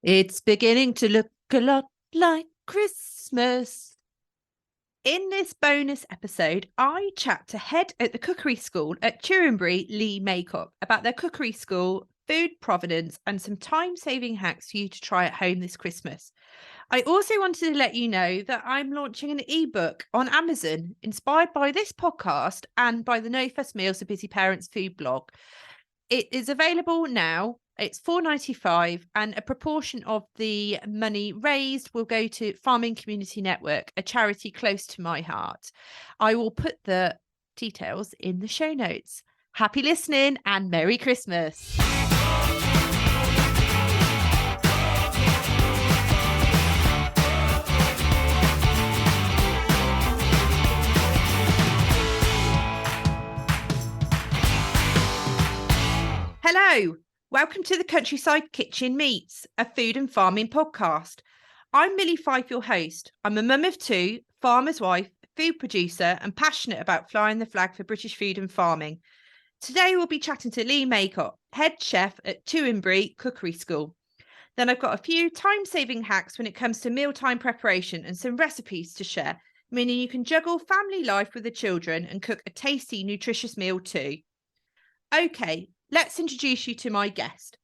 It's beginning to look a lot like Christmas. In this bonus episode, I chat to head at the cookery school at Tewinbury, Lee Maycock, about their cookery school, food provenance, and some time-saving hacks for you to try at home this Christmas. I also wanted to let you know that I'm launching an ebook on Amazon inspired by this podcast and by the No Fuss Meals for Busy Parents food blog. It is available now. It's $4.95, and a proportion of the money raised will go to Farming Community Network, a charity close to my heart. I will put the details in the show notes. Happy listening and Merry Christmas. Hello, welcome to the Countryside Kitchen Meets, a food and farming podcast. I'm Millie Fife, your host. I'm a mum of two, farmer's wife, food producer, and passionate about flying the flag for British food and farming. Today we'll be chatting to Lee Maycock, head chef at Tewinbury Cookery School. Then I've got a few time-saving hacks when it comes to mealtime preparation and some recipes to share, meaning you can juggle family life with the children and cook a tasty, nutritious meal too. Okay, let's introduce you to my guest.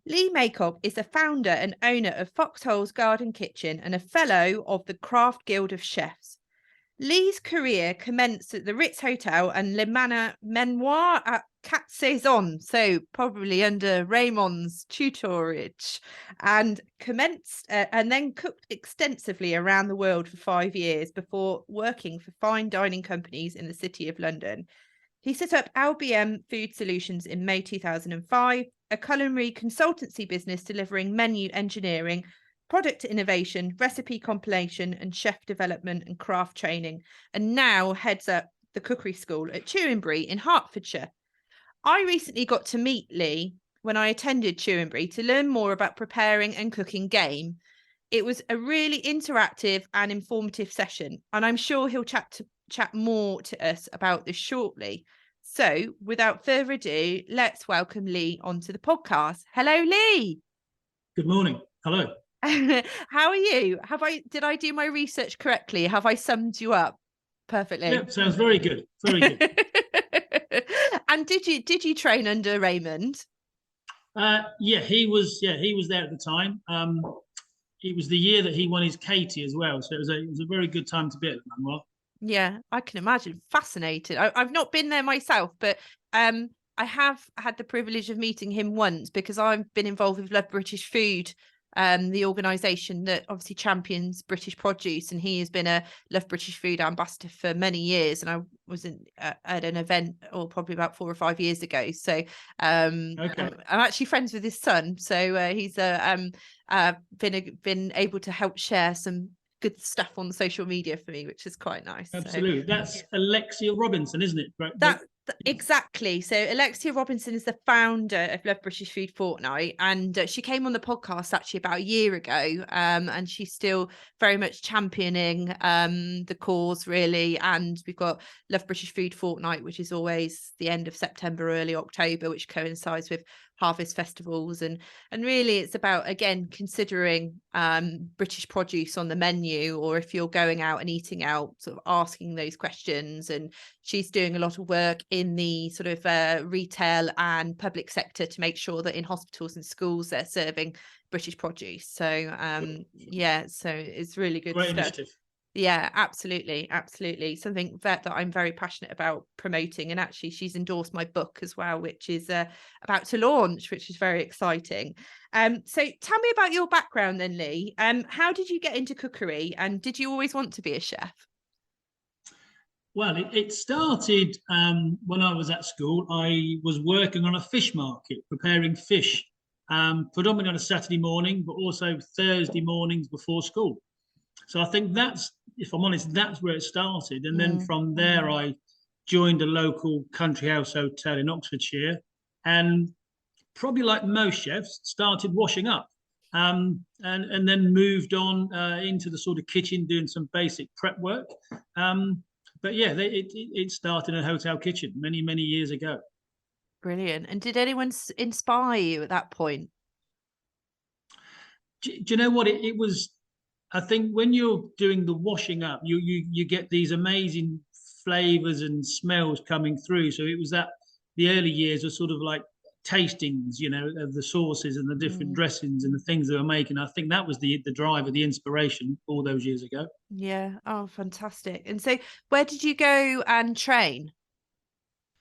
Lee Maycock is the founder and owner of Foxhole's Garden Kitchen and a fellow of the Craft Guild of Chefs. Lee's career commenced at the Ritz Hotel and Le Manoir at Quatre Saisons, so probably under Raymond's tutorage, and then cooked extensively around the world for 5 years before working for fine dining companies in the City of London. He set up LBM Food Solutions in May 2005, a culinary consultancy business delivering menu engineering, product innovation, recipe compilation, and chef development and craft training, and now heads up the cookery school at Tewinbury in Hertfordshire. I recently got to meet Lee when I attended Tewinbury to learn more about preparing and cooking game. It was a really interactive and informative session, and I'm sure he'll chat more to us about this shortly. So without further ado, let's welcome Lee onto the podcast. Hello, Lee. Good morning. Hello. How are you? Did I do my research correctly? Have I summed you up perfectly? Yeah, sounds very good. Very good. And did you train under Raymond? He was there at the time. It was the year that he won his Katie as well, so it was a very good time to be at the Manoir. Yeah, I can imagine. Fascinating. I've not been there myself, but I have had the privilege of meeting him once because I've been involved with Love British Food, the organisation that obviously champions British produce, and he has been a Love British Food ambassador for many years. And I was at an event, or probably about 4 or 5 years ago. So I'm actually friends with his son, so he's been able to help share some good stuff on social media for me, which is quite nice. Absolutely. So that's Alexia Robinson, isn't it? Right. Exactly. So Alexia Robinson is the founder of Love British Food Fortnight, and she came on the podcast actually about a year ago, and she's still very much championing the cause, really. And we've got Love British Food Fortnight, which is always the end of September, early October, which coincides with harvest festivals, and really it's about, again, considering British produce on the menu, or if you're going out and eating out, sort of asking those questions. And she's doing a lot of work in the sort of retail and public sector to make sure that in hospitals and schools they're serving British produce. So so it's really good Great stuff. Initiative. Yeah, absolutely. Something that I'm very passionate about promoting. And actually, she's endorsed my book as well, which is about to launch, which is very exciting. So tell me about your background then, Lee. How did you get into cookery, and did you always want to be a chef? Well, it started when I was at school. I was working on a fish market, preparing fish, predominantly on a Saturday morning, but also Thursday mornings before school. So I think that's, if I'm honest, that's where it started. And then from there, I joined a local country house hotel in Oxfordshire, and probably like most chefs, started washing up, and then moved on into the sort of kitchen, doing some basic prep work. But yeah, it started in a hotel kitchen many, many years ago. Brilliant. And did anyone inspire you at that point? Do you know what it was? I think when you're doing the washing up, you get these amazing flavors and smells coming through. So it was that the early years were sort of like tastings, of the sauces and the different Mm, dressings and the things they were making. I think that was the driver, the inspiration all those years ago. yeah. Oh, fantastic. And so where did you go and train?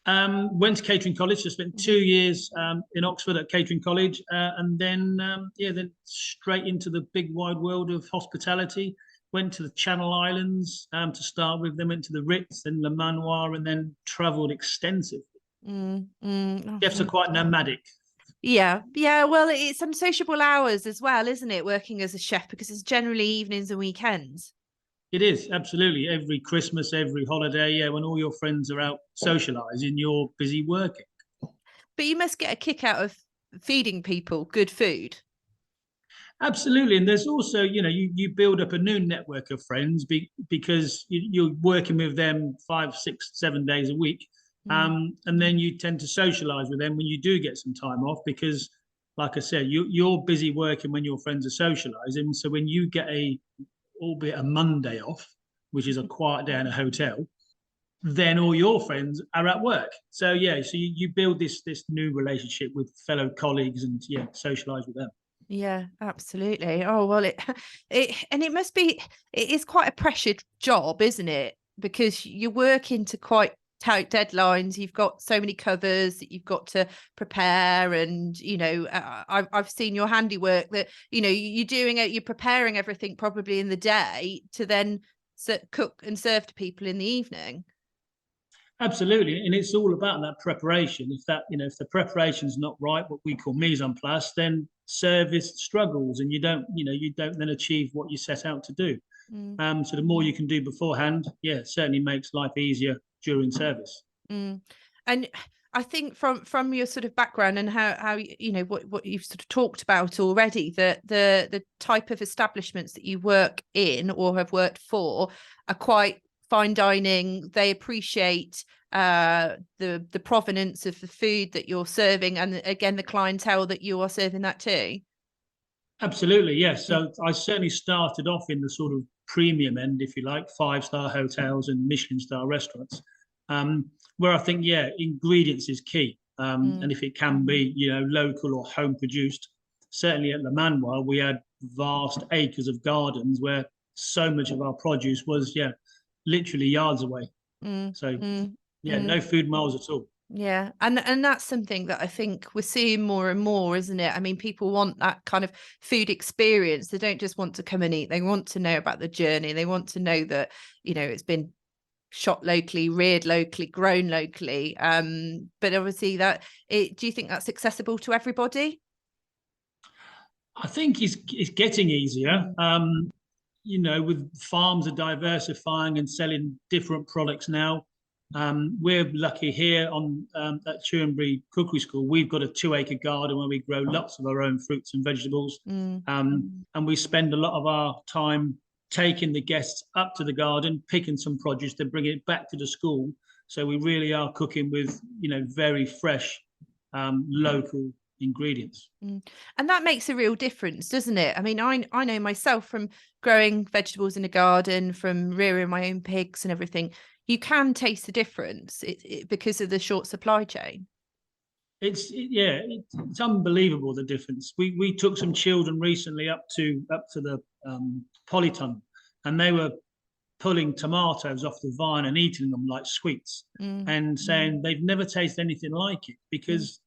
Went to catering college. So spent Mhm. 2 years in Oxford at catering college, and then then straight into the big wide world of hospitality. Went to the Channel Islands to start with. Then went to the Ritz, then Le Manoir, and then travelled extensively. Oh, Chefs are quite nomadic. yeah, yeah. Well, it's unsociable hours as well, isn't it? Working as a chef because it's generally evenings and weekends. It is absolutely every Christmas, every holiday. Yeah, when all your friends are out socialising, you're busy working. But you must get a kick out of feeding people good food. Absolutely, and there's also, you build up a new network of friends because you're working with them 5, 6, 7 days a week, Mm, and then you tend to socialise with them when you do get some time off because, like I said, you're busy working when your friends are socialising. So when you get albeit a Monday off, which is a quiet day in a hotel, then all your friends are at work. So yeah, so you build this new relationship with fellow colleagues and socialise with them. yeah, absolutely. Oh well, it must be. It is quite a pressured job, isn't it? Because you're working to quite tight deadlines. You've got so many covers that you've got to prepare, and I've seen your handiwork. That you're doing it. You're preparing everything probably in the day to then cook and serve to people in the evening. Absolutely, and it's all about that preparation. If the preparation's not right, what we call mise en place, then service struggles, and you don't then achieve what you set out to do. Mm. So the more you can do beforehand, yeah, certainly makes life easier during service. Mm. And I think from your sort of background and how what you've sort of talked about already, that the type of establishments that you work in or have worked for are quite fine dining. They appreciate the provenance of the food that you're serving, and again the clientele that you are serving that to. Absolutely, yes. Yeah. So I certainly started off in the sort of premium end, if you like, 5-star hotels and Michelin star restaurants, where I think, yeah, ingredients is key. And Mm, if it can be, local or home produced, certainly at Le Manoir, we had vast acres of gardens where so much of our produce was, yeah, literally yards away. mm, So, mm, yeah, mm. no food miles at all. Yeah, and that's something that I think we're seeing more and more, isn't it? I mean, people want that kind of food experience. They don't just want to come and eat. They want to know about the journey. They want to know that, it's been shot locally, reared locally, grown locally. But obviously do you think that's accessible to everybody? I think it's getting easier. Mm, With farms are diversifying and selling different products now. We're lucky here at Tewinbury Cookery School. We've got a 2-acre garden where we grow lots of our own fruits and vegetables. mm, And we spend a lot of our time taking the guests up to the garden, picking some produce, to bring it back to the school. So we really are cooking with, very fresh, local ingredients. mm. And that makes a real difference, doesn't it? I mean, I know myself from growing vegetables in a garden, from rearing my own pigs and everything. You can taste the difference because of the short supply chain. It's unbelievable the difference. We took some children recently up to the polytunnel, and they were pulling tomatoes off the vine and eating them like sweets, Mm, and saying they've never tasted anything like it mm, because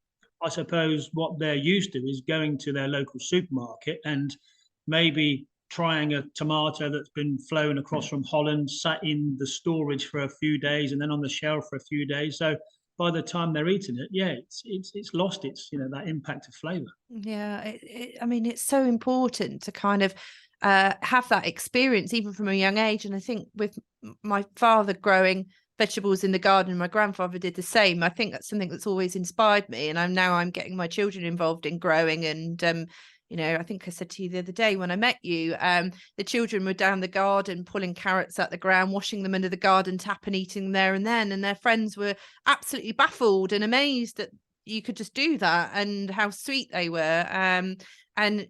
I suppose what they're used to is going to their local supermarket and maybe trying a tomato that's been flown across from Holland, sat in the storage for a few days, and then on the shelf for a few days. So by the time they're eating it, yeah, it's lost its that impact of flavour. yeah, I mean, it's so important to kind of have that experience even from a young age. And I think with my father growing vegetables in the garden, my grandfather did the same. I think that's something that's always inspired me. And I'm getting my children involved in growing. And I think I said to you the other day when I met you, the children were down the garden pulling carrots out the ground, washing them under the garden tap and eating them there and then. And their friends were absolutely baffled and amazed that you could just do that and how sweet they were. And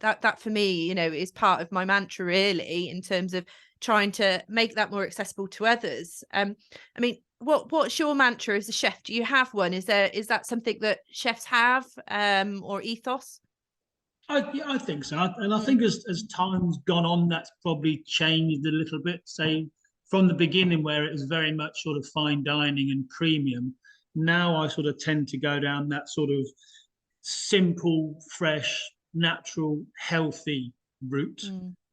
that for me, is part of my mantra, really, in terms of trying to make that more accessible to others. I mean, what's your mantra as a chef? Do you have one? Is that something that chefs have, or ethos? I think so, and I think as time's gone on, that's probably changed a little bit. Say from the beginning, where it was very much sort of fine dining and premium. Now I sort of tend to go down that sort of simple, fresh, natural, healthy route.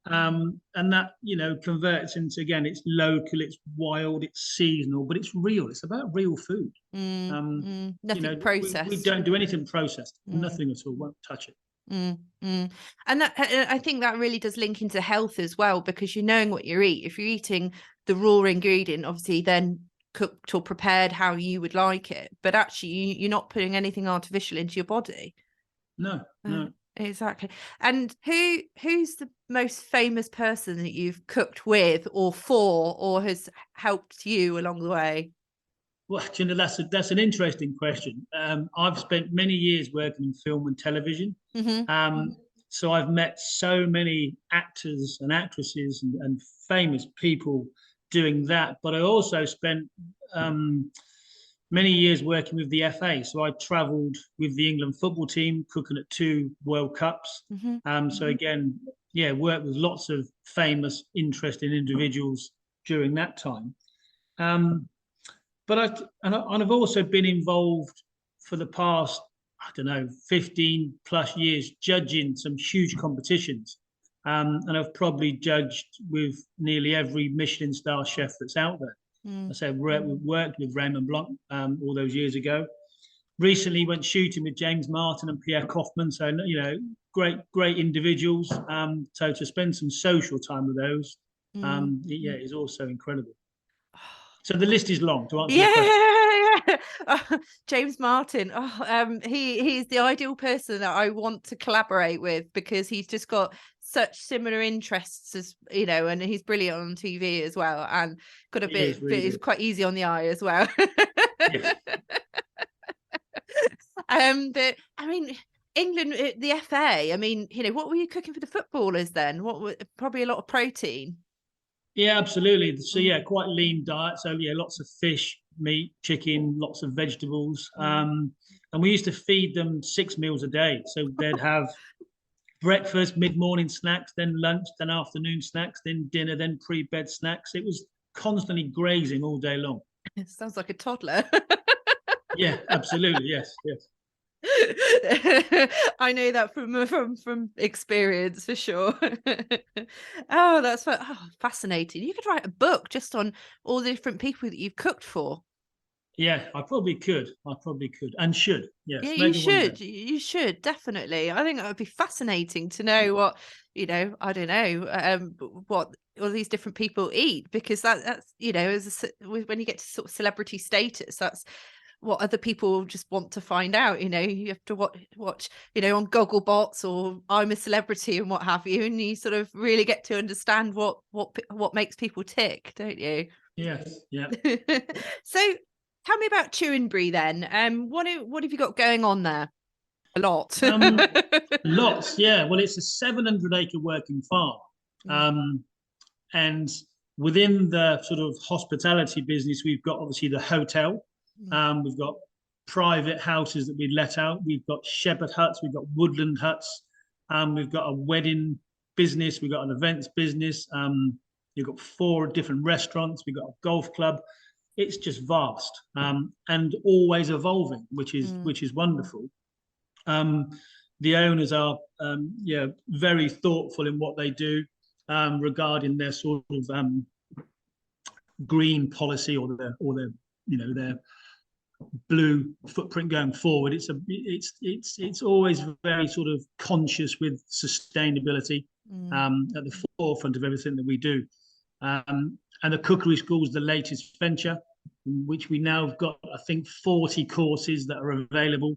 And that, converts into, again, it's local, it's wild, it's seasonal, but it's real. It's about real food. Nothing we processed. don't do anything processed, nothing at all, won't touch it. And that, I think that really does link into health as well, because you're knowing what you eat. If you're eating the raw ingredient, obviously then cooked or prepared how you would like it, but actually you're not putting anything artificial into your body. No. Exactly. And who's the most famous person that you've cooked with or for, or has helped you along the way? Well, that's an interesting question. I've spent many years working in film and television. So I've met so many actors and actresses and famous people doing that. But I also spent many years working with the FA. So I travelled with the England football team, cooking at 2 World Cups. So again, worked with lots of famous, interesting individuals during that time. But I've also been involved for the past, 15 plus years, judging some huge competitions. And I've probably judged with nearly every Michelin star chef that's out there. I said we worked with Raymond Blanc all those years ago. Recently went shooting with James Martin and Pierre Kaufman. So, great individuals. So to spend some social time with those, is also incredible. So the list is long to answer your question. James Martin. He's the ideal person that I want to collaborate with, because he's just got such similar interests as and he's brilliant on TV as well, and got a bit. He's quite easy on the eye as well. Yes. But I mean, England, the FA. I mean, what were you cooking for the footballers then? Probably a lot of protein. Yeah, absolutely. So quite lean diet. So lots of fish, meat, chicken, lots of vegetables. And we used to feed them 6 meals a day. So they'd have breakfast, mid-morning snacks, then lunch, then afternoon snacks, then dinner, then pre-bed snacks. It was constantly grazing all day long. It sounds like a toddler. Yeah, absolutely. Yes. I know that from experience, for sure. Oh, that's fascinating. You could write a book just on all the different people that you've cooked for. Yeah, I probably could and should. Yes, yeah, you should definitely. I think that would be fascinating to know what I don't know what all these different people eat, because that's when you get to sort of celebrity status, that's what other people just want to find out. You have to watch on Gogglebots or I'm a Celebrity and what have you, and you sort of really get to understand what makes people tick, don't you? Yes. Yeah. So tell me about Tewinbury then. What have you got going on there? A lot. Lots. Yeah. Well, it's a 700-acre working farm, and within the sort of hospitality business, we've got obviously the hotel. We've got private houses that we let out. We've got shepherd huts. We've got woodland huts. We've got a wedding business. We've got an events business. You've got 4 different restaurants. We've got a golf club. It's just vast, and always evolving, which is wonderful. The owners are very thoughtful in what they do regarding their sort of green policy or their blue footprint going forward. It's always very sort of conscious with sustainability at the forefront of everything that we do. And the cookery school is the latest venture, which we now have got, I think, 40 courses that are available.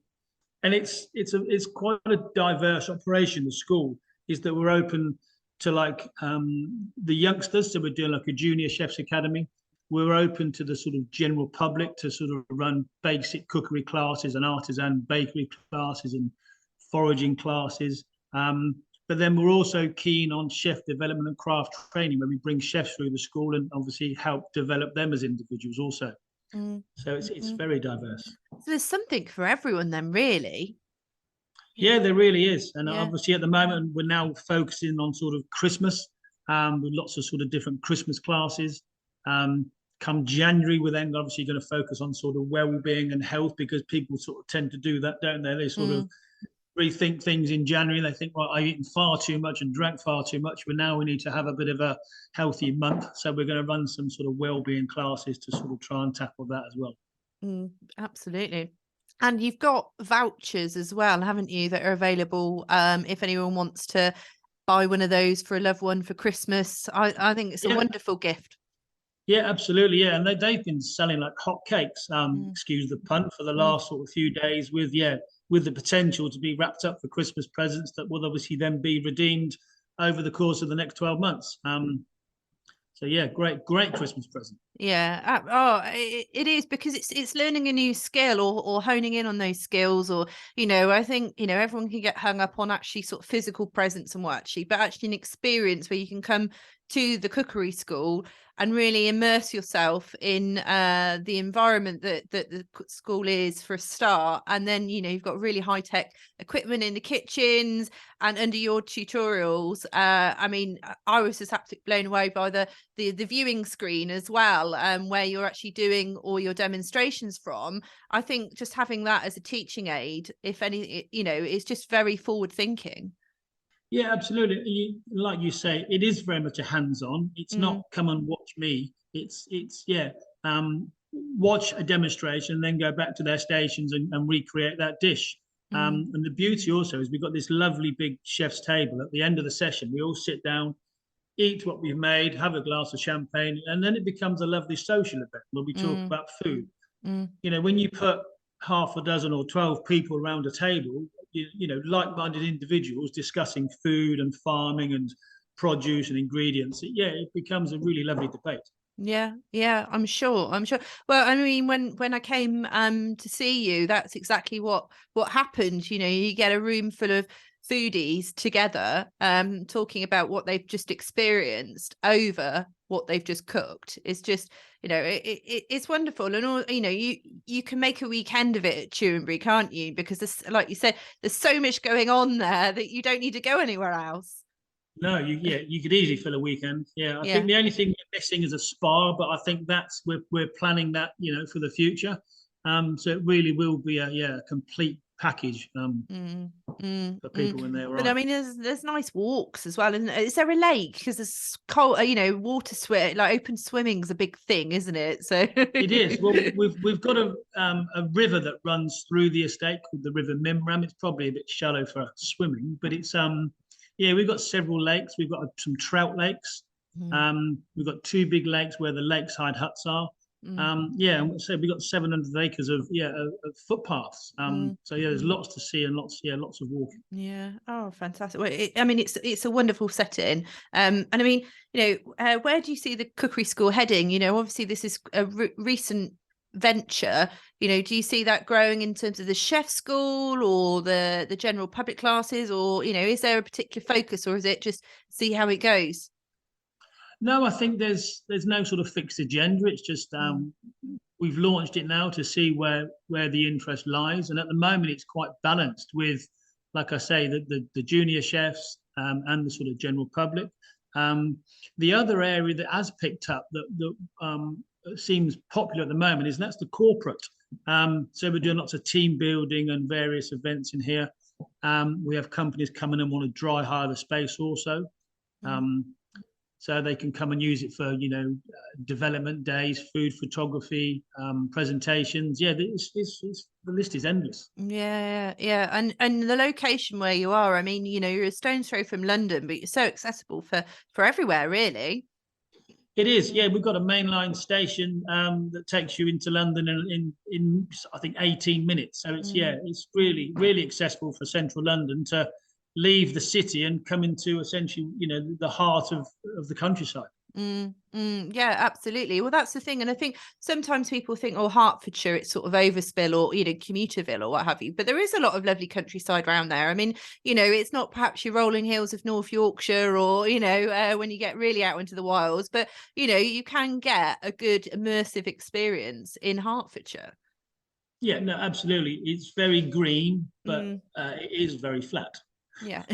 And it's quite a diverse operation. The school is that we're open to the youngsters, so we're doing like a junior chef's academy. We're open to the sort of general public to sort of run basic cookery classes and artisan bakery classes and foraging classes. But then we're also keen on chef development and craft training, where we bring chefs through the school and obviously help develop them as individuals also. So it's very diverse. So there's something for everyone then, really. Yeah, there really is. And Yeah. obviously at the moment, we're now focusing on sort of Christmas, with lots of sort of different Christmas classes. Come January, we're then obviously going to focus on sort of well-being and health, because people sort of tend to do that, don't they? They sort of rethink things in January. They think, well, I've eaten far too much and drank far too much, but now we need to have a bit of a healthy month. So we're going to run some sort of well-being classes to sort of try and tackle that as well. Absolutely. And you've got vouchers as well, haven't you, that are available if anyone wants to buy one of those for a loved one for Christmas. I think it's a wonderful gift. Yeah, absolutely. Yeah, and they've been selling like hotcakes, excuse the pun, for the last sort of few days, with the potential to be wrapped up for Christmas presents that will obviously then be redeemed over the course of the next 12 months. So yeah, great Christmas present. Yeah. It is, because it's learning a new skill, or honing in on those skills, or I think everyone can get hung up on actually sort of physical presence and what actually, but actually an experience where you can come to the cookery school and really immerse yourself in the environment that the school is, for a start, and then you've got really high-tech equipment in the kitchens and under your tutorials. I mean, I was just absolutely blown away by the viewing screen as well, where you're actually doing all your demonstrations from. I think just having that as a teaching aid, if any, is just very forward thinking. Yeah, absolutely. Like you say, it is very much a hands-on. It's not come and watch me. It's watch a demonstration and then go back to their stations and recreate that dish. And the beauty also is we've got this lovely big chef's table. At the end of the session, we all sit down, eat what we've made, have a glass of champagne, and then it becomes a lovely social event where we talk about food. When you put half a dozen or 12 people around a table, like-minded individuals discussing food and farming and produce and ingredients, it becomes a really lovely debate. Yeah, I'm sure. Well, I mean, when I came to see you, that's exactly what happened. You get a room full of foodies together, talking about what they've just experienced over what they've just cooked. It's just, it's wonderful. And all, you can make a weekend of it at Tewinbury, can't you? Because there's, like you said, there's so much going on there that you don't need to go anywhere else. No, you could easily fill a weekend. I think the only thing we're missing is a spa, but I think that's we're planning that for the future. So it really will be a complete package for people when they arrive. But I mean, there's nice walks as well, isn't it? Is there a lake? Because there's cold, water swim, like open swimming's a big thing, isn't it? So it is. Well, we've got a river that runs through the estate called the River Mimram. It's probably a bit shallow for swimming, but it's we've got several lakes. We've got some trout lakes. We've got two big lakes where the lakeside huts are. And so we've got 700 acres of footpaths. So there's lots to see and lots of walking. Yeah. Oh, fantastic. Well, it's a wonderful setting. And I mean, where do you see the cookery school heading? Obviously this is a recent venture. Do you see that growing in terms of the chef school or the general public classes, or is there a particular focus, or is it just see how it goes? No, I think there's no sort of fixed agenda. It's just we've launched it now to see where the interest lies, and at the moment it's quite balanced with, like I say, the junior chefs and the sort of general public. The other area that has picked up that seems popular at the moment that's the corporate. So we're doing lots of team building and various events in here. We have companies coming and want to dry hire the space also. So they can come and use it for, development days, food photography, presentations. The list is endless. Yeah. And the location where you are, I mean, you're a stone's throw from London, but you're so accessible for everywhere, really. It is. Yeah, we've got a mainline station that takes you into London in I think 18 minutes. So it's it's really, really accessible for central London to leave the city and come into essentially, the heart of the countryside. Yeah, absolutely. Well, that's the thing. And I think sometimes people think, oh, Hertfordshire, it's sort of overspill or, Commuterville or what have you. But there is a lot of lovely countryside around there. I mean, it's not perhaps your rolling hills of North Yorkshire or, when you get really out into the wilds, but, you can get a good immersive experience in Hertfordshire. Yeah, no, absolutely. It's very green, but Mm. it is very flat. Yeah,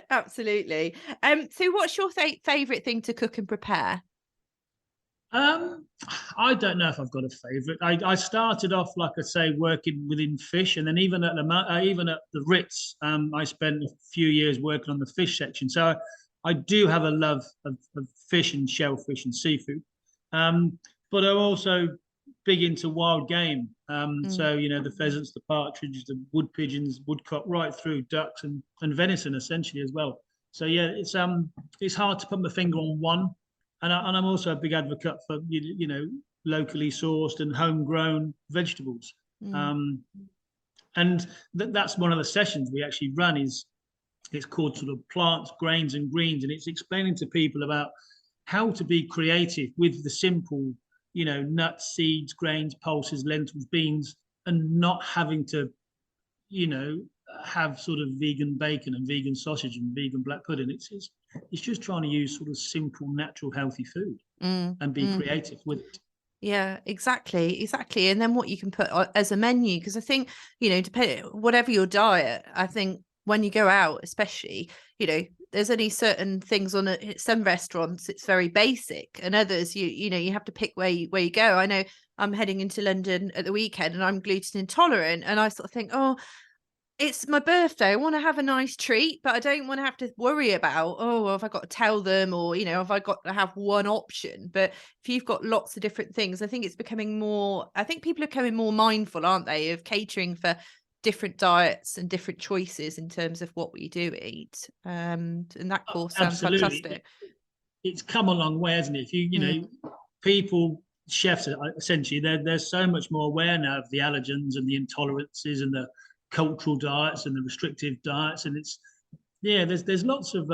absolutely. So what's your favorite thing to cook and prepare? Um, I don't know if I've got a favourite. I started off, like I say, working within fish, and then even at the Ritz, I spent a few years working on the fish section. So I do have a love of fish and shellfish and seafood. But I'm also big into wild game. Mm. So the pheasants, the partridges, the wood pigeons, woodcock, right through ducks and venison essentially as well. So yeah, it's hard to put my finger on one. And I'm also a big advocate for locally sourced and homegrown vegetables. Mm. Um, and that's one of the sessions we actually run. It's called sort of plants, grains, and greens, and it's explaining to people about how to be creative with the simple, nuts, seeds, grains, pulses, lentils, beans, and not having to, you know, have sort of vegan bacon and vegan sausage and vegan black pudding. It's just trying to use sort of simple, natural, healthy food and be creative with it. Yeah, exactly. And then what you can put as a menu, because I think, whatever your diet, I think when you go out, especially, there's only certain things on it. Some restaurants, it's very basic, and others, you have to pick where you go. I know I'm heading into London at the weekend, and I'm gluten intolerant, and I sort of think, oh, it's my birthday. I want to have a nice treat, but I don't want to have to worry about, oh, well, have I got to tell them or, have I got to have one option? But if you've got lots of different things, I think people are becoming more mindful, aren't they, of catering for different diets and different choices in terms of what we do eat. And that course sounds Absolutely. fantastic. It's come a long way, hasn't it? If you know, people, chefs, essentially, they're so much more aware now of the allergens and the intolerances and the cultural diets and the restrictive diets, and there's lots of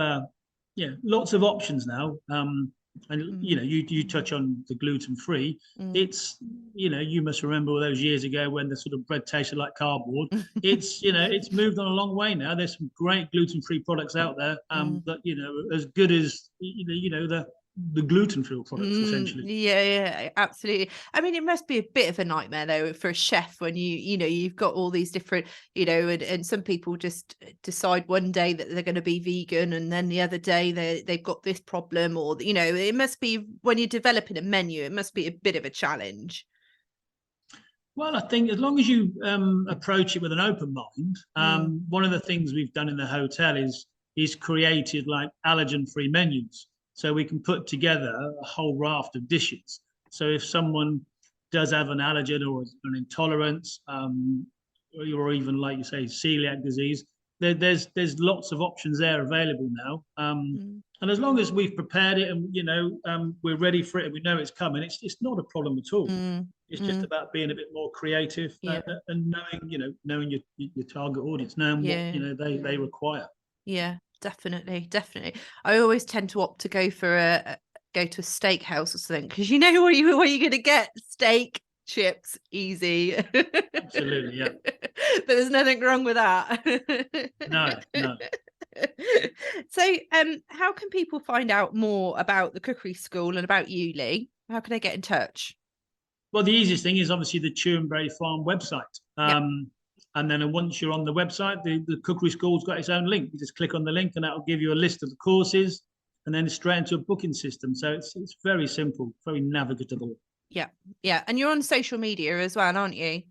lots of options now. And you touch on the gluten free. It's you must remember all those years ago when the sort of bread tasted like cardboard. It's moved on a long way now. There's some great gluten free products out there that as good as the gluten free products essentially. Yeah, absolutely. I mean, it must be a bit of a nightmare though for a chef when you've got all these different, and some people just decide one day that they're going to be vegan and then the other day they've got this problem, or it must be, when you're developing a menu, it must be a bit of a challenge. Well, I think as long as you approach it with an open mind, one of the things we've done in the hotel is created like allergen-free menus, so we can put together a whole raft of dishes. So if someone does have an allergen or an intolerance, or even like you say, celiac disease, there's lots of options there available now. And as long as we've prepared it and we're ready for it and we know it's coming, it's not a problem at all. It's just about being a bit more creative and knowing your target audience, knowing what they require. Yeah, definitely. I always tend to opt to go to a steakhouse or something, because what you're going to get: steak, chips, easy. Absolutely, yeah. But there's nothing wrong with that. No. So, how can people find out more about the cookery school and about you, Lee? How can they get in touch? Well, the easiest thing is obviously the Tewinbury Farm website. And then once you're on the website, the cookery school's got its own link. You just click on the link and that'll give you a list of the courses and then straight into a booking system. So it's very simple, very navigable. Yeah. And you're on social media as well, aren't you?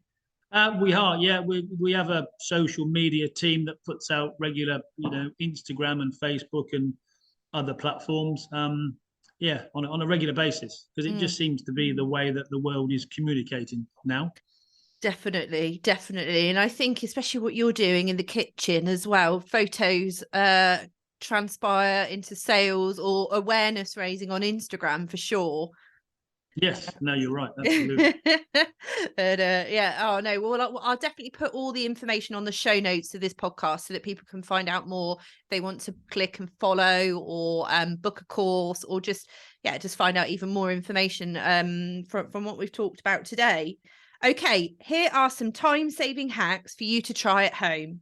We are, yeah. We have a social media team that puts out regular, Instagram and Facebook and other platforms. On a regular basis, because it just seems to be the way that the world is communicating now. Definitely. And I think especially what you're doing in the kitchen as well, photos transpire into sales or awareness raising on Instagram for sure. Yes, no, you're right. Absolutely. Yeah. Oh no. Well, I'll definitely put all the information on the show notes of this podcast so that people can find out more if they want to click and follow, or book a course, or just find out even more information from what we've talked about today. Okay, here are some time-saving hacks for you to try at home.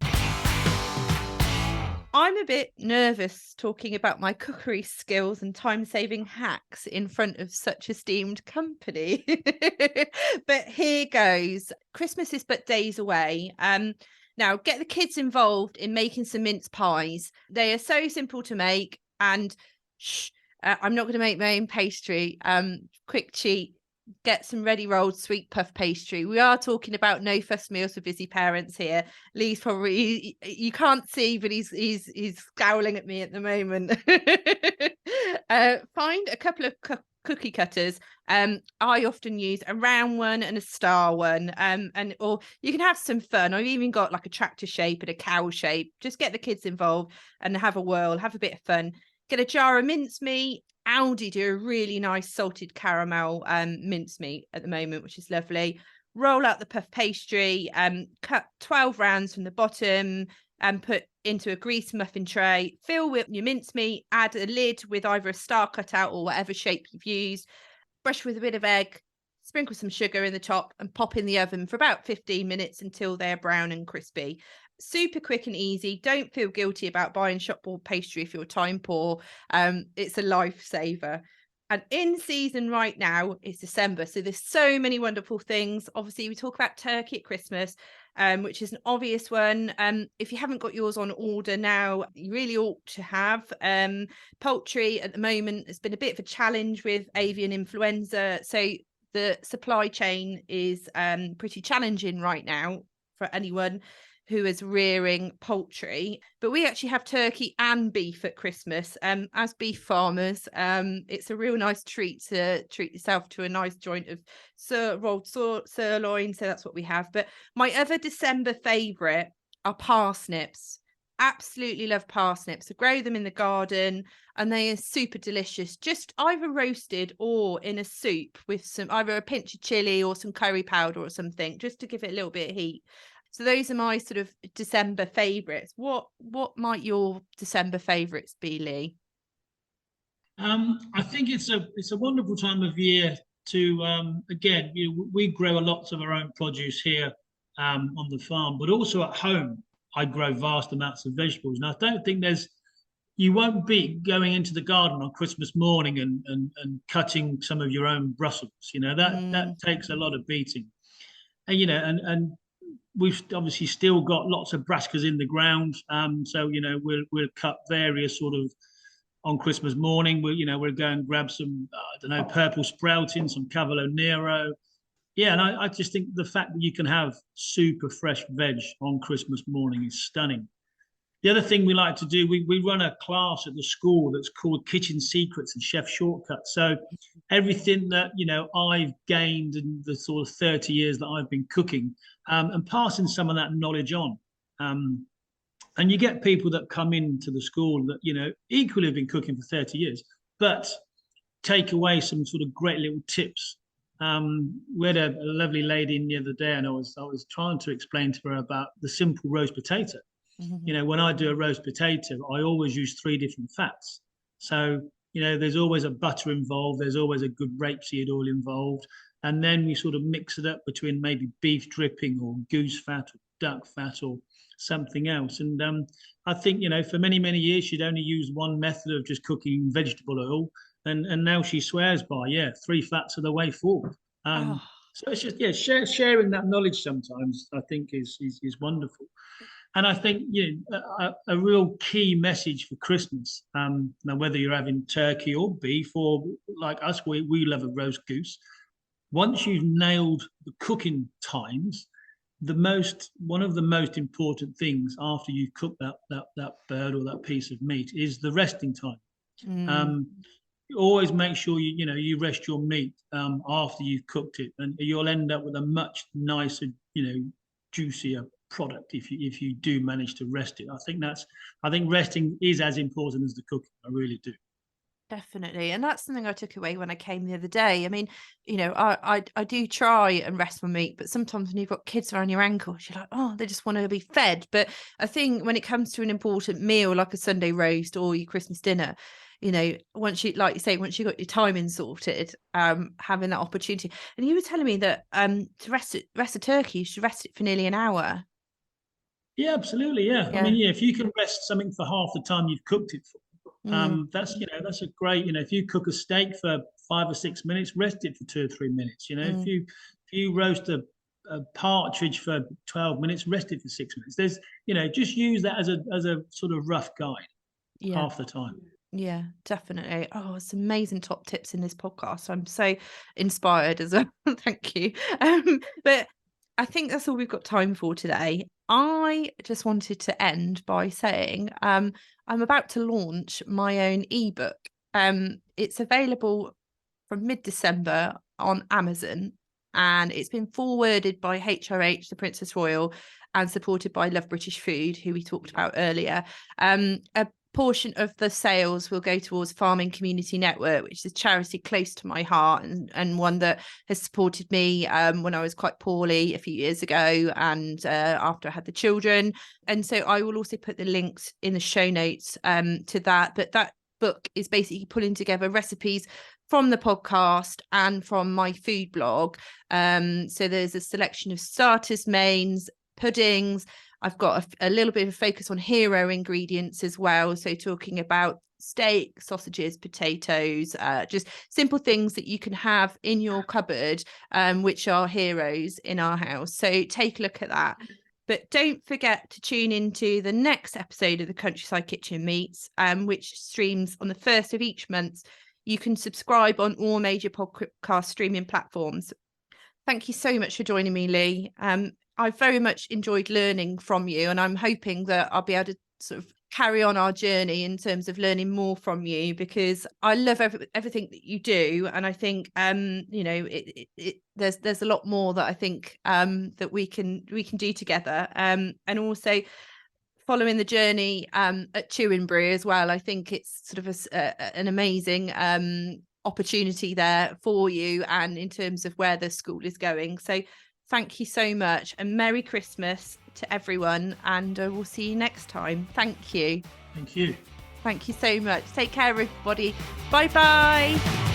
I'm a bit nervous talking about my cookery skills and time-saving hacks in front of such esteemed company. But here goes. Christmas is but days away. Now get the kids involved in making some mince pies. They are so simple to make, and I'm not going to make my own pastry. Quick cheat. Get some ready rolled sweet puff pastry. We are talking about no fuss meals for busy parents here. Lee's probably, you can't see, but he's scowling at me at the moment. Find a couple of cookie cutters. I often use a round one and a star one. Or you can have some fun. I've even got like a tractor shape and a cow shape. Just get the kids involved and have a whirl, have a bit of fun. Get a jar of mincemeat. Aldi do a really nice salted caramel mincemeat at the moment, which is lovely. Roll out the puff pastry, cut 12 rounds from the bottom and put into a greased muffin tray. Fill with your mincemeat, add a lid with either a star cutout or whatever shape you've used. Brush with a bit of egg, sprinkle some sugar in the top and pop in the oven for about 15 minutes until they're brown and crispy. Super quick and easy. Don't feel guilty about buying shop bought pastry if you're time poor. It's a lifesaver. And in season right now is December, so there's so many wonderful things. Obviously, we talk about turkey at Christmas, which is an obvious one. If you haven't got yours on order now, you really ought to have. Poultry at the moment has been a bit of a challenge with avian influenza, so the supply chain is pretty challenging right now for anyone who is rearing poultry. But we actually have turkey and beef at Christmas. As beef farmers, it's a real nice treat to treat yourself to a nice joint of rolled sirloin. So that's what we have. But my other December favourite are parsnips. Absolutely love parsnips. I grow them in the garden and they are super delicious. Just either roasted or in a soup with some either a pinch of chili or some curry powder or something, just to give it a little bit of heat. So those are my sort of December favourites. What might your December favourites be, Lee? I think it's a wonderful time of year to again, we grow a lots of our own produce here on the farm, but also at home I grow vast amounts of vegetables. And I don't think you won't be going into the garden on Christmas morning and cutting some of your own Brussels. That takes a lot of beating. And and we've obviously still got lots of brassicas in the ground. So we'll cut various sort of on Christmas morning. We'll go and grab some I don't know, purple sprouting, some Cavolo Nero. Yeah, and I just think the fact that you can have super fresh veg on Christmas morning is stunning. The other thing we like to do, we run a class at the school that's called Kitchen Secrets and Chef Shortcuts. So everything that I've gained in the sort of 30 years that I've been cooking, and passing some of that knowledge on. And you get people that come into the school that equally have been cooking for 30 years, but take away some sort of great little tips. We had a lovely lady in the other day, and I was trying to explain to her about the simple roast potato. When I do a roast potato, I always use 3 different fats. So, there's always a butter involved. There's always a good rapeseed oil involved. And then we sort of mix it up between maybe beef dripping or goose fat or duck fat or something else. And I think, for many, many years, she'd only used one method of just cooking vegetable oil. And now she swears by, 3 fats are the way forward. So it's just, sharing that knowledge sometimes, I think, is wonderful. And I think a real key message for Christmas, now whether you're having turkey or beef, or like us, we love a roast goose. Once you've nailed the cooking times, one of the most important things after you've cooked that bird or that piece of meat is the resting time. Always make sure you rest your meat after you've cooked it, and you'll end up with a much nicer, juicier product if you do manage to rest it. I think resting is as important as the cooking. I really do. Definitely. And that's something I took away when I came the other day. I mean, I do try and rest my meat, but sometimes when you've got kids around your ankles, you're like, oh, they just want to be fed. But I think when it comes to an important meal like a Sunday roast or your Christmas dinner, once you, like you say, once you got your timing sorted, having that opportunity. And you were telling me that to rest a turkey, you should rest it for nearly an hour. Yeah, absolutely. Yeah. I mean, yeah, if you can rest something for half the time you've cooked it for, that's a great, if you cook a steak for 5 or 6 minutes, rest it for 2 or 3 minutes. If you roast a partridge for 12 minutes, rest it for 6 minutes. Just use that as a sort of rough guide half the time. Yeah, definitely. Oh, it's amazing top tips in this podcast. I'm so inspired as well. Thank you. But I think that's all we've got time for today. I just wanted to end by saying I'm about to launch my own ebook. It's available from mid-December on Amazon, and it's been forwarded by HRH, the Princess Royal, and supported by Love British Food, who we talked about earlier. A portion of the sales will go towards Farming Community Network, which is a charity close to my heart and one that has supported me when I was quite poorly a few years ago and after I had the children. And so I will also put the links in the show notes to that. But that book is basically pulling together recipes from the podcast and from my food blog. So there's a selection of starters, mains, puddings. I've got a little bit of a focus on hero ingredients as well. So talking about steak, sausages, potatoes, just simple things that you can have in your cupboard, which are heroes in our house. So take a look at that. But don't forget to tune into the next episode of the Countryside Kitchen Meets, which streams on the 1st of each month. You can subscribe on all major podcast streaming platforms. Thank you so much for joining me, Lee. I very much enjoyed learning from you, and I'm hoping that I'll be able to sort of carry on our journey in terms of learning more from you, because I love everything that you do, and I think there's a lot more that I think that we can do together, and also following the journey at Tewinbury as well. I think it's sort of an amazing opportunity there for you, and in terms of where the school is going. So thank you so much, and Merry Christmas to everyone, and we'll see you next time. Thank you. Thank you. Thank you so much. Take care, everybody. Bye-bye.